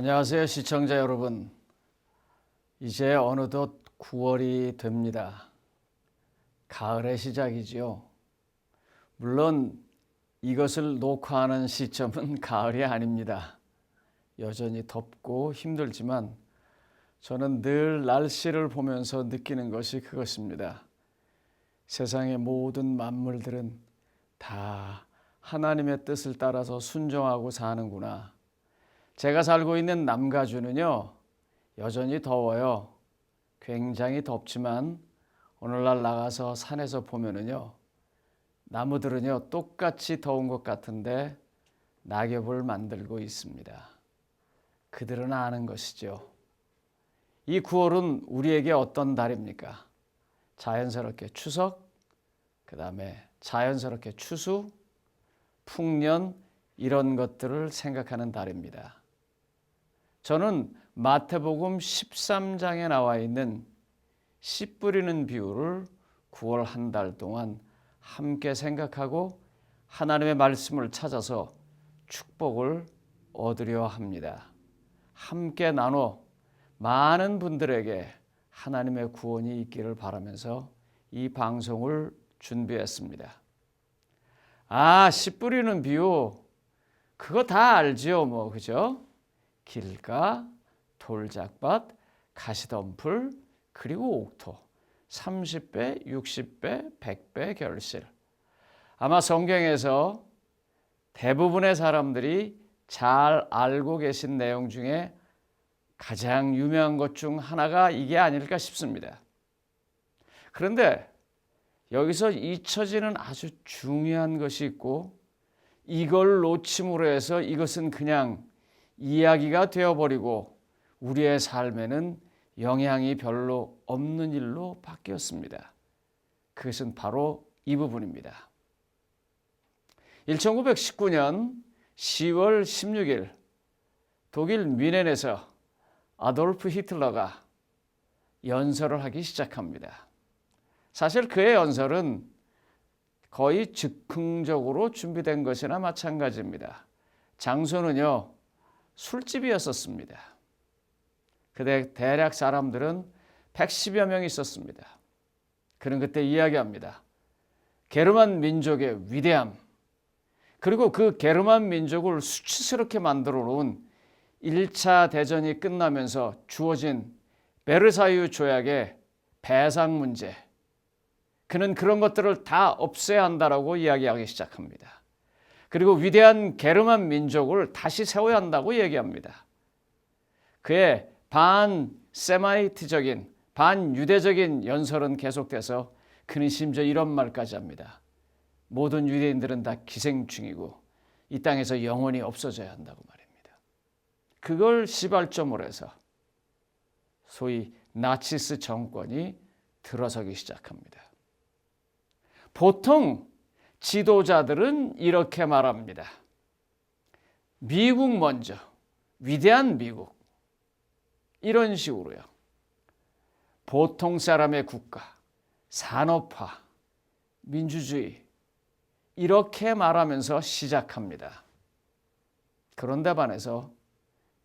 안녕하세요, 시청자 여러분. 이제 어느덧 9월이 됩니다. 가을의 시작이지요. 물론 이것을 녹화하는 시점은 가을이 아닙니다. 여전히 덥고 힘들지만 저는 늘 날씨를 보면서 느끼는 것이 그것입니다. 세상의 모든 만물들은 다 하나님의 뜻을 따라서 순종하고 사는구나. 제가 살고 있는 남가주는요, 여전히 더워요. 굉장히 덥지만 오늘날 나가서 산에서 보면은요, 나무들은요, 똑같이 더운 것 같은데 낙엽을 만들고 있습니다. 그들은 아는 것이죠. 이 9월은 우리에게 어떤 달입니까? 자연스럽게 추석, 그 다음에 자연스럽게 추수, 풍년 이런 것들을 생각하는 달입니다. 저는 마태복음 13장에 나와 있는 씨 뿌리는 비유를 9월 한 달 동안 함께 생각하고 하나님의 말씀을 찾아서 축복을 얻으려 합니다. 함께 나눠 많은 분들에게 하나님의 구원이 있기를 바라면서 이 방송을 준비했습니다. 씨 뿌리는 비유 그거 다 알지요, 그죠? 길가, 돌짝밭, 가시덤불, 그리고 옥토, 30배, 60배, 100배 결실. 아마 성경에서 대부분의 사람들이 잘 알고 계신 내용 중에 가장 유명한 것 중 하나가 이게 아닐까 싶습니다. 그런데 여기서 잊혀지는 아주 중요한 것이 있고 이걸 놓침으로 해서 이것은 그냥 이야기가 되어버리고 우리의 삶에는 영향이 별로 없는 일로 바뀌었습니다. 그것은 바로 이 부분입니다. 1919년 10월 16일 독일 뮌헨에서 아돌프 히틀러가 연설을 하기 시작합니다. 사실 그의 연설은 거의 즉흥적으로 준비된 것이나 마찬가지입니다. 장소는요, 술집이었었습니다. 그때 대략 사람들은 110여 명이 있었습니다. 그는 그때 이야기합니다. 게르만 민족의 위대함, 그리고 그 게르만 민족을 수치스럽게 만들어 놓은 1차 대전이 끝나면서 주어진 베르사유 조약의 배상 문제, 그는 그런 것들을 다 없애야 한다라고 이야기하기 시작합니다. 그리고 위대한 게르만 민족을 다시 세워야 한다고 얘기합니다. 그의 반세마이트적인, 반유대적인 연설은 계속돼서 그는 심지어 이런 말까지 합니다. 모든 유대인들은 다 기생충이고 이 땅에서 영원히 없어져야 한다고 말입니다. 그걸 시발점으로 해서 소위 나치스 정권이 들어서기 시작합니다. 보통 지도자들은 이렇게 말합니다. 미국 먼저, 위대한 미국. 이런 식으로요. 보통 사람의 국가, 산업화, 민주주의 이렇게 말하면서 시작합니다. 그런데 반해서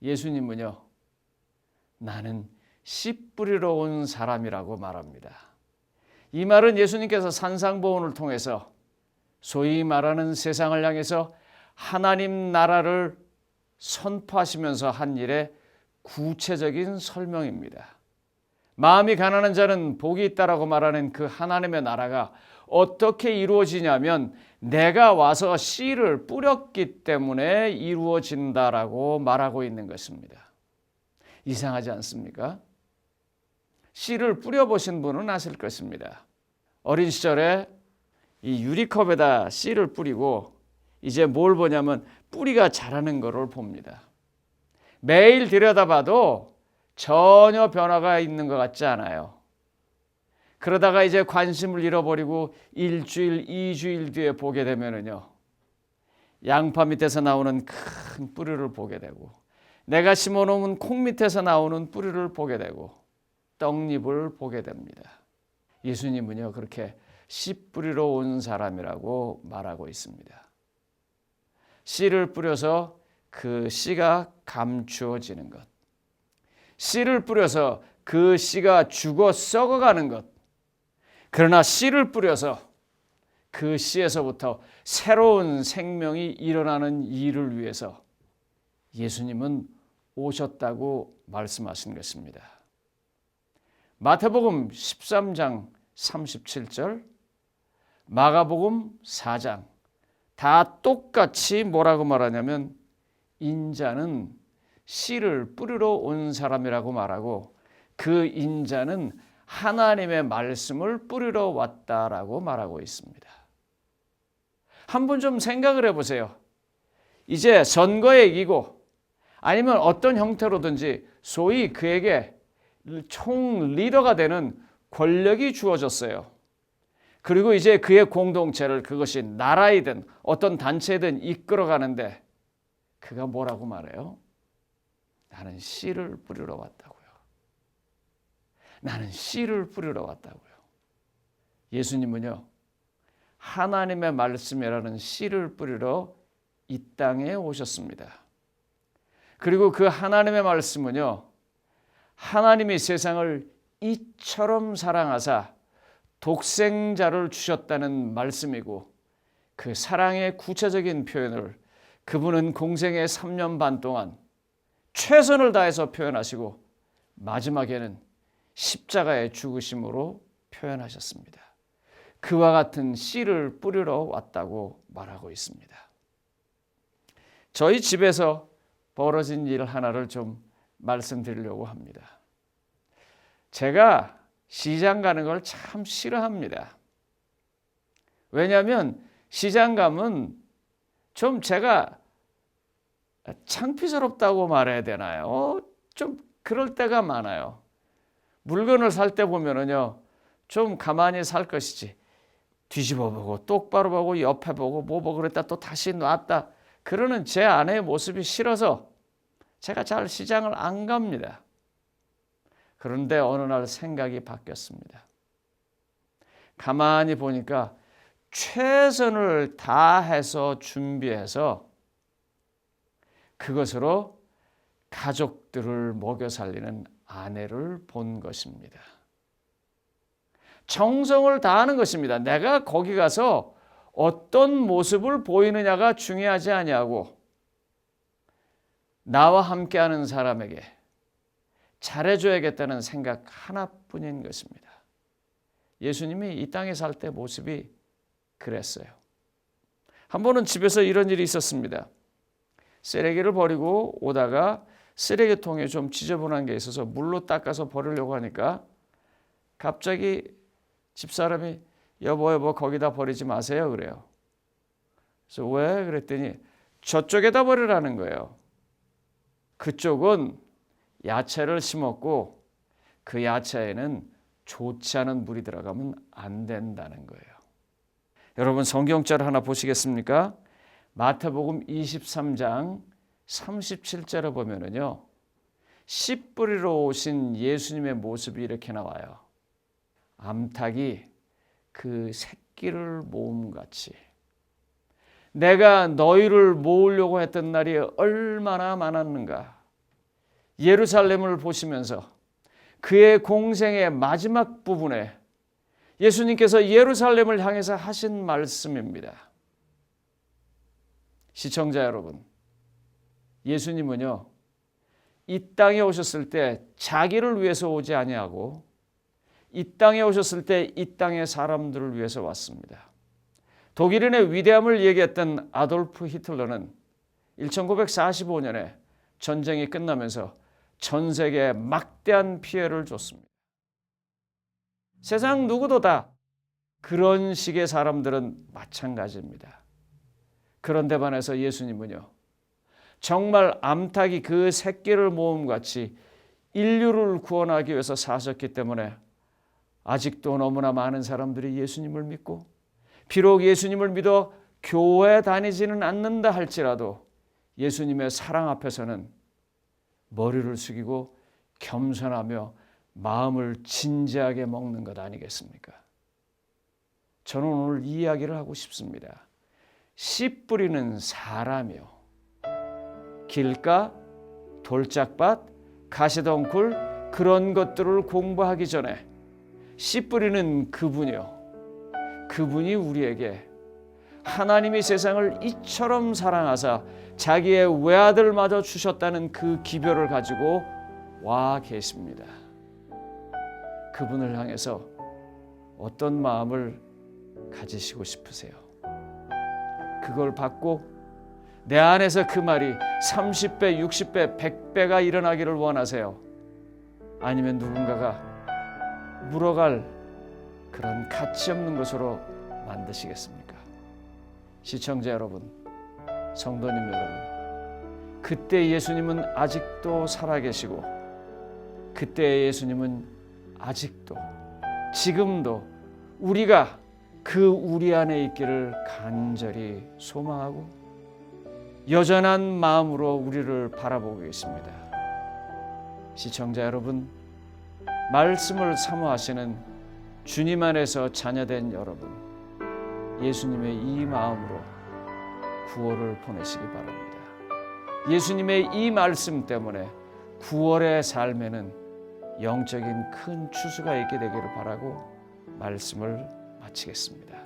예수님은요, 나는 씨 뿌리러 온 사람이라고 말합니다. 이 말은 예수님께서 산상보훈을 통해서 소위 말하는 세상을 향해서 하나님 나라를 선포하시면서 한 일의 구체적인 설명입니다. 마음이 가난한 자는 복이 있다라고 말하는 그 하나님의 나라가 어떻게 이루어지냐면 내가 와서 씨를 뿌렸기 때문에 이루어진다라고 말하고 있는 것입니다. 이상하지 않습니까? 씨를 뿌려보신 분은 아실 것입니다. 어린 시절에 이 유리컵에다 씨를 뿌리고 이제 뭘 보냐면 뿌리가 자라는 것을 봅니다. 매일 들여다봐도 전혀 변화가 있는 것 같지 않아요. 그러다가 이제 관심을 잃어버리고 일주일, 2주일 뒤에 보게 되면은요, 양파 밑에서 나오는 큰 뿌리를 보게 되고 내가 심어놓은 콩 밑에서 나오는 뿌리를 보게 되고 떡잎을 보게 됩니다. 예수님은요, 그렇게 씨 뿌리러 온 사람이라고 말하고 있습니다. 씨를 뿌려서 그 씨가 감추어지는 것, 씨를 뿌려서 그 씨가 죽어 썩어가는 것, 그러나 씨를 뿌려서 그 씨에서부터 새로운 생명이 일어나는 일을 위해서 예수님은 오셨다고 말씀하신 것입니다. 마태복음 13장 37절, 마가복음 4장 다 똑같이 뭐라고 말하냐면 인자는 씨를 뿌리러 온 사람이라고 말하고 그 인자는 하나님의 말씀을 뿌리러 왔다라고 말하고 있습니다. 한번 좀 생각을 해보세요. 이제 선거에 이기고 아니면 어떤 형태로든지 소위 그에게 총 리더가 되는 권력이 주어졌어요. 그리고 이제 그의 공동체를 그것이 나라이든 어떤 단체든 이끌어가는데 그가 뭐라고 말해요? 나는 씨를 뿌리러 왔다고요. 나는 씨를 뿌리러 왔다고요. 예수님은요, 하나님의 말씀이라는 씨를 뿌리러 이 땅에 오셨습니다. 그리고 그 하나님의 말씀은요, 하나님이 세상을 이처럼 사랑하사 독생자를 주셨다는 말씀이고 그 사랑의 구체적인 표현을 그분은 공생의 3년 반 동안 최선을 다해서 표현하시고 마지막에는 십자가의 죽으심으로 표현하셨습니다. 그와 같은 씨를 뿌리러 왔다고 말하고 있습니다. 저희 집에서 벌어진 일 하나를 좀 말씀드리려고 합니다. 제가 시장 가는 걸 참 싫어합니다. 왜냐하면 시장 가면 좀 제가 창피스럽다고 말해야 되나요? 좀 그럴 때가 많아요. 물건을 살 때 보면은요, 좀 가만히 살 것이지 뒤집어 보고 똑바로 보고 옆에 보고 뭐 보고 그랬다 또 다시 놨다 그러는 제 아내의 모습이 싫어서 제가 잘 시장을 안 갑니다. 그런데 어느 날 생각이 바뀌었습니다. 가만히 보니까 최선을 다해서 준비해서 그것으로 가족들을 먹여 살리는 아내를 본 것입니다. 정성을 다하는 것입니다. 내가 거기 가서 어떤 모습을 보이느냐가 중요하지 아니하고 나와 함께하는 사람에게 잘해줘야겠다는 생각 하나뿐인 것입니다. 예수님이 이 땅에 살 때 모습이 그랬어요. 한 번은 집에서 이런 일이 있었습니다. 쓰레기를 버리고 오다가 쓰레기통에 좀 지저분한 게 있어서 물로 닦아서 버리려고 하니까 갑자기 집사람이 여보 거기다 버리지 마세요 그래요. 그래서 왜? 그랬더니 저쪽에다 버리라는 거예요. 그쪽은 야채를 심었고 그 야채에는 좋지 않은 물이 들어가면 안 된다는 거예요. 여러분 성경절 하나 보시겠습니까? 마태복음 23장 37절에 보면은요, 씨 뿌리러 오신 예수님의 모습이 이렇게 나와요. 암탉이 그 새끼를 모음같이 내가 너희를 모으려고 했던 날이 얼마나 많았는가. 예루살렘을 보시면서 그의 공생의 마지막 부분에 예수님께서 예루살렘을 향해서 하신 말씀입니다. 시청자 여러분, 예수님은요, 이 땅에 오셨을 때 자기를 위해서 오지 아니하고 이 땅에 오셨을 때 이 땅의 사람들을 위해서 왔습니다. 독일인의 위대함을 얘기했던 아돌프 히틀러는 1945년에 전쟁이 끝나면서 전 세계에 막대한 피해를 줬습니다. 세상 누구도 다 그런 식의 사람들은 마찬가지입니다. 그런데 반해서 예수님은요, 정말 암탉이 그 새끼를 모음같이 인류를 구원하기 위해서 사셨기 때문에 아직도 너무나 많은 사람들이 예수님을 믿고 비록 예수님을 믿어 교회 다니지는 않는다 할지라도 예수님의 사랑 앞에서는 머리를 숙이고 겸손하며 마음을 진지하게 먹는 것 아니겠습니까? 저는 오늘 이 이야기를 하고 싶습니다. 씨 뿌리는 사람이요, 길가, 돌짝밭, 가시덩굴 그런 것들을 공부하기 전에 씨 뿌리는 그분이요. 그분이 우리에게 하나님이 세상을 이처럼 사랑하사 자기의 외아들마저 주셨다는 그 기별을 가지고 와 계십니다. 그분을 향해서 어떤 마음을 가지시고 싶으세요? 그걸 받고 내 안에서 그 말이 30배, 60배, 100배가 일어나기를 원하세요? 아니면 누군가가 물어갈 그런 가치 없는 것으로 만드시겠습니까? 시청자 여러분, 성도님 여러분, 그때 예수님은 아직도 살아계시고 그때의 예수님은 아직도 지금도 우리가 그 우리 안에 있기를 간절히 소망하고 여전한 마음으로 우리를 바라보고 계십니다. 시청자 여러분, 말씀을 사모하시는 주님 안에서 자녀된 여러분, 예수님의 이 마음으로 구원을 보내시기 바랍니다. 예수님의 이 말씀 때문에 구원의 삶에는 영적인 큰 추수가 있게 되기를 바라고 말씀을 마치겠습니다.